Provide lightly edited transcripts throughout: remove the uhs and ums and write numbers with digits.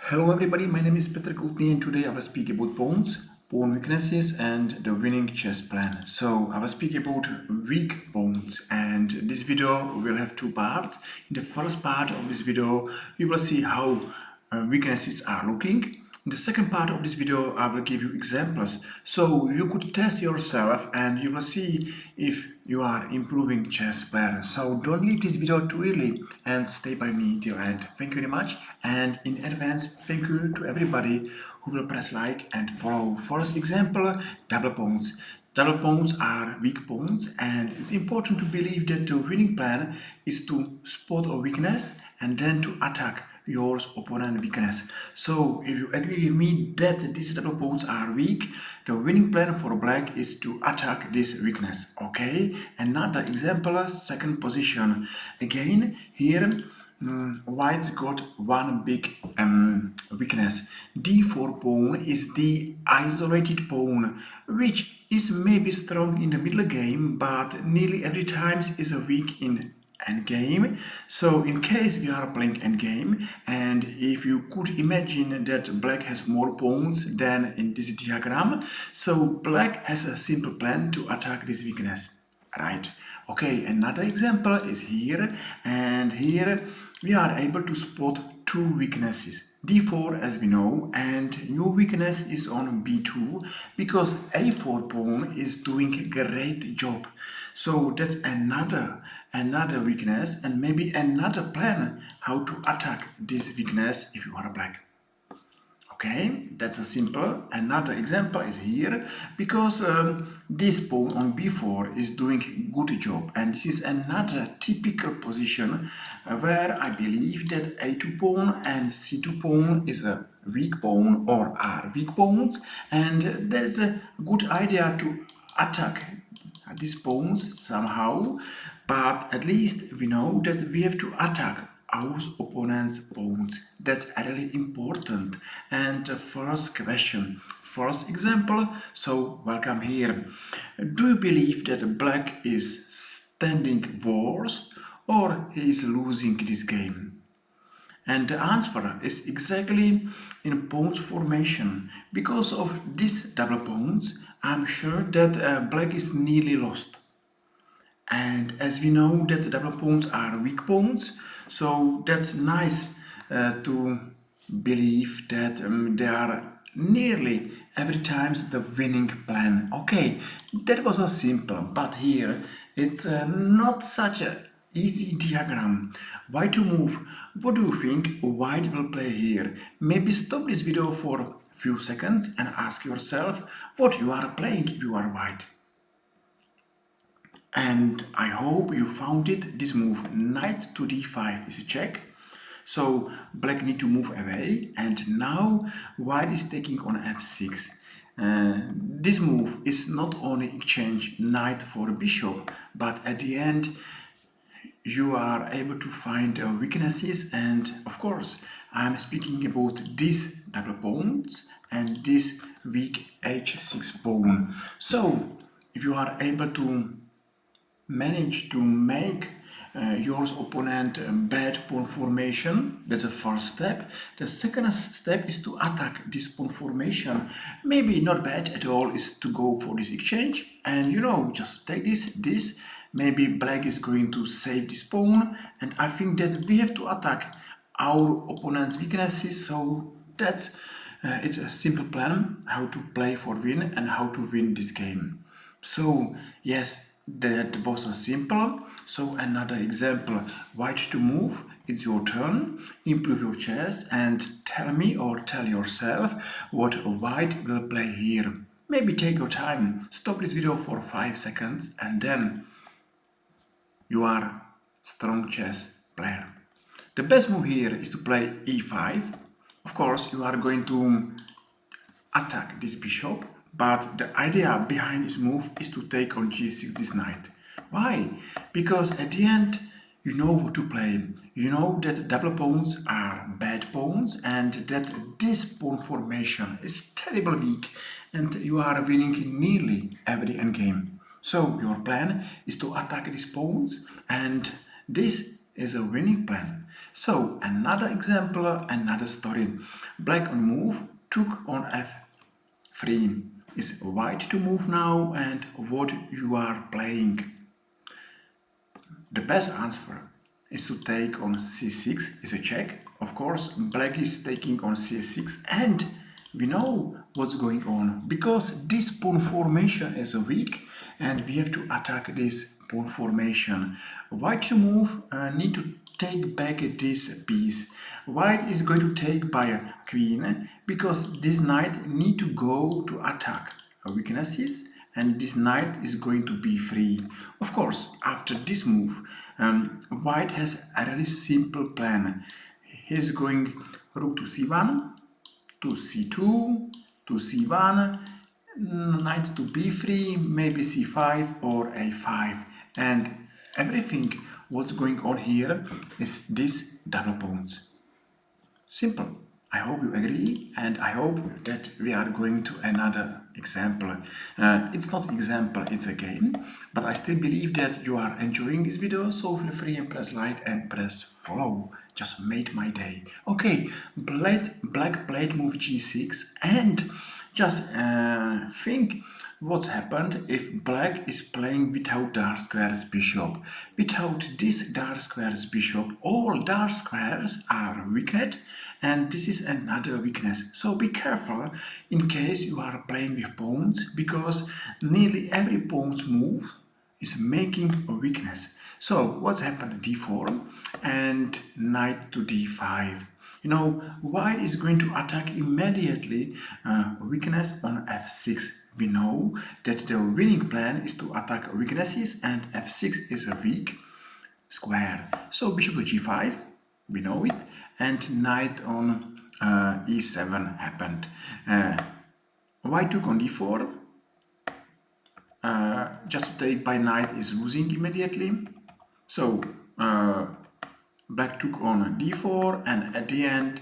Hello everybody, my name is Petr Koutny and today I will speak about pawns, pawn weaknesses and the winning chess plan. So I will speak about weak pawns, and this video will have two parts. In the first part of this video you will see how weaknesses are looking. In the second part of this video I will give you examples so you could test yourself and you will see if you are improving chess player. So don't leave this video too early and stay by me till end. Thank you very much, and in advance thank you to everybody who will press like and follow. First example, double pawns. Double pawns are weak pawns, and it's important to believe that the winning plan is to spot a weakness and then to attack your opponent's weakness. So if you agree with me that these double pawns are weak, the winning plan for black is to attack this weakness. Okay, another example, second position. Again here white's got one big weakness. D4 pawn is the isolated pawn, which is maybe strong in the middle game, but nearly every time is a weak in endgame. So in case we are playing endgame, and if you could imagine that black has more pawns than in this diagram, so black has a simple plan to attack this weakness, right? Okay, another example is here, and here we are able to spot two weaknesses. D4 as we know, and new weakness is on B2 because A4 pawn is doing a great job. So that's another weakness and maybe another plan how to attack this weakness if you are black. Okay, that's a simple. Another example is here because this pawn on b4 is doing good job, and this is another typical position where I believe that a2 pawn and c2 pawn is a weak pawn or are weak pawns, and there's a good idea to attack these pawns somehow, but at least we know that we have to attack our opponent's pawns. That's really important. And the first question, first example, so welcome here. Do you believe that black is standing worst or he is losing this game? And the answer is exactly in pawns formation. Because of these double pawns, I'm sure that black is nearly lost. And as we know that double pawns are weak pawns, so that's nice to believe that they are nearly every time the winning plan. Okay, that was a simple, but here it's not such a easy diagram. Why to move? What do you think white will play here? Maybe stop this video for a few seconds and ask yourself what you are playing if you are white. And I hope you found it. This move, knight to d5 is a check. So black need to move away, and now white is taking on f6. This move is not only exchange knight for bishop, but at the end you are able to find weaknesses, and of course I'm speaking about these double pawns and this weak h6 pawn. So if you are able to manage to make your opponent bad pawn formation, that's the first step. The second step is to attack this pawn formation. Maybe not bad at all is to go for this exchange, and you know, just take this, maybe black is going to save this pawn, and I think that we have to attack our opponent's weaknesses. So that's it's a simple plan how to play for win and how to win this game. So yes, that was a simple. So another example, white to move, it's your turn. Improve your chess and tell me or tell yourself what white will play here. Maybe take your time, stop this video for 5 seconds, and then you are strong chess player. The best move here is to play e5. Of course you are going to attack this bishop, but the idea behind this move is to take on g6 this knight. Why? Because at the end you know what to play. You know that double pawns are bad pawns and that this pawn formation is terribly weak, and you are winning nearly every endgame. So your plan is to attack these pawns, and this is a winning plan. So another example, another story. Black on move took on f3. Is white to move now, and what you are playing? The best answer is to take on c6 is a check. Of course, black is taking on c6, and we know what's going on because this pawn formation is weak and we have to attack this pawn formation. White to move need to take back this piece. White is going to take by a queen because this knight need to go to attack weaknesses, and this knight is going to be free. Of course, after this move, white has a really simple plan. He's going rook to c1, to c2, to c1, knight to b3, maybe c5 or a5, and everything what's going on here is this double pawns. Simple. I hope you agree, and I hope that we are going to another example. It's not an example, it's a game, but I still believe that you are enjoying this video, so feel free and press like and press follow. Just made my day. Okay, black played move g6, and just think what's happened if black is playing without dark squares bishop. Without this dark squares bishop, all dark squares are weakened, and this is another weakness. So be careful in case you are playing with pawns, because nearly every pawn's move is making a weakness. So what's happened? d4 and knight to d5. You know, white is going to attack immediately weakness on f6. We know that the winning plan is to attack weaknesses, and f6 is a weak square. So bishop to g5, we know it, and knight on e7 happened. White took on d4. Just to take by knight is losing immediately. So black took on d4, and at the end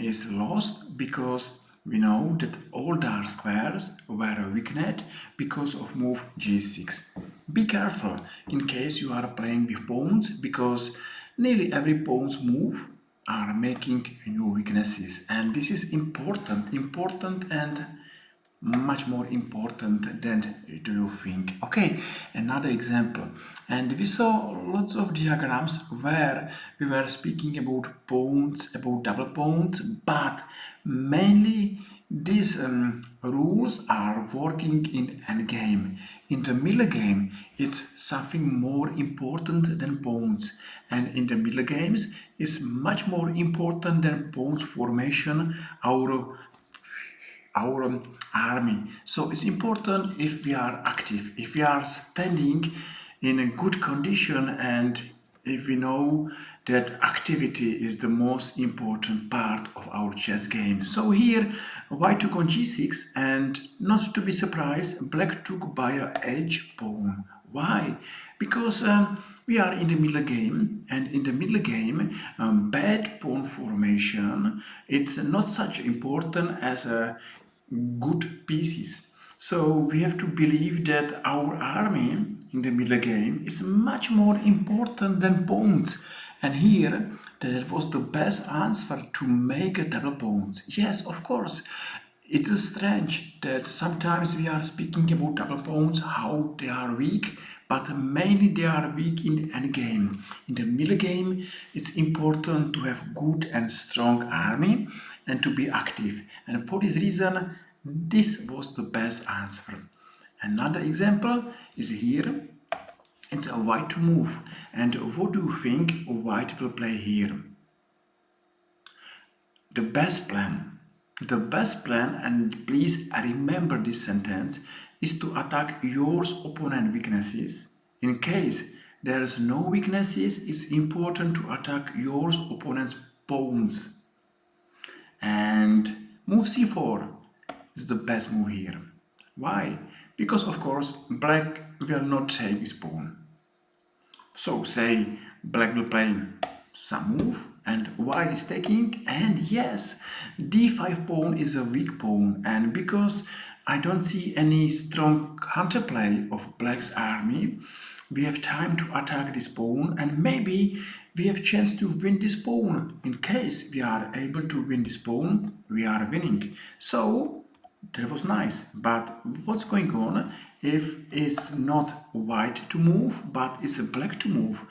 is lost because we know that all dark squares were weakened because of move g6. Be careful in case you are playing with pawns, because nearly every pawn's move are making new weaknesses, and this is important and much more important than do you think. Okay, another example, and we saw lots of diagrams where we were speaking about pawns, about double pawns, but mainly these rules are working in endgame. In the middle game, it's something more important than pawns, and in the middle games, it's much more important than pawns formation, our army. So it's important if we are active, if we are standing in a good condition, and if we know that activity is the most important part of our chess game. So here white took on g6, and not to be surprised, black took by a edge pawn. Why? Because we are in the middle game, and in the middle game, bad pawn formation, it's not such important as a good pieces. So we have to believe that our army in the middle game is much more important than pawns. And here, that was the best answer to make a double pawns. Yes, of course, it's strange that sometimes we are speaking about double pawns, how they are weak, but mainly they are weak in the endgame. In the middle game, it's important to have good and strong army and to be active. And for this reason, this was the best answer. Another example is here. It's a white to move. And what do you think white will play here? The best plan, and please remember this sentence, is to attack your opponent's weaknesses. In case there is no weaknesses, it's important to attack your opponent's pawns. And move c4 is the best move here. Why? Because of course black will not take this pawn. So say black will play some move and white is taking, and yes, d5 pawn is a weak pawn, and because I don't see any strong counterplay of black's army, we have time to attack this pawn, and maybe we have chance to win this pawn. In case we are able to win this pawn, we are winning. So that was nice. But what's going on if it's not white to move, but it's a black to move?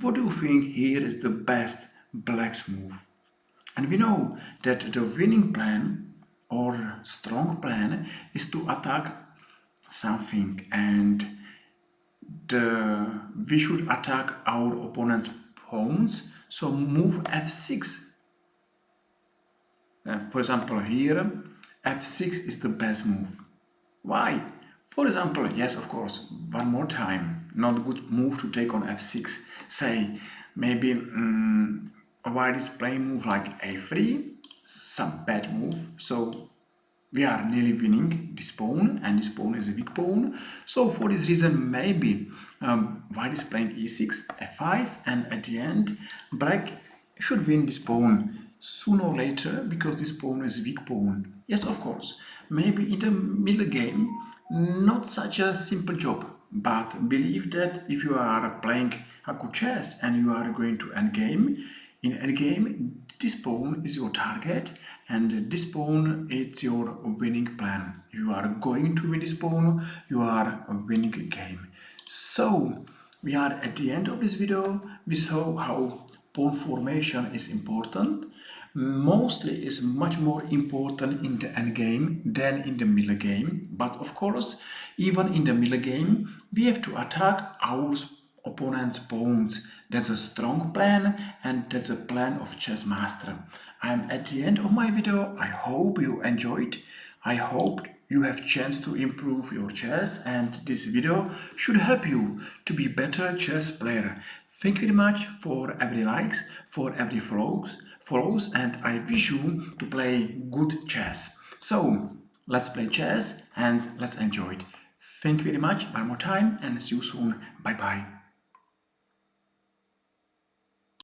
What do you think here is the best black's move? And we know that the winning plan or strong plan is to attack something, and we should attack our opponent's pawns. So move f6. For example, here f6 is the best move. Why? For example, yes, of course, one more time, not good move to take on f6. Say, maybe white is playing move like a3, some bad move, so we are nearly winning this pawn, and this pawn is a weak pawn. So for this reason, maybe white is playing e6, f5, and at the end, black should win this pawn sooner or later, because this pawn is a weak pawn. Yes, of course, maybe in the middle game, not such a simple job, but believe that if you are playing a good chess and you are going to endgame, in endgame, this pawn is your target, and this pawn is your winning plan. You are going to win this pawn, you are winning a game. So we are at the end of this video. We saw how pawn formation is important. Mostly is much more important in the end game than in the middle game, but of course even in the middle game we have to attack our opponent's pawns. That's a strong plan, and that's a plan of chess master. I'm at the end of my video. I hope you enjoyed. I hope you have chance to improve your chess, and this video should help you to be better chess player. Thank you very much for every likes, for every follows, and I wish you to play good chess. So let's play chess and let's enjoy it. Thank you very much one more time, and see you soon. Bye bye.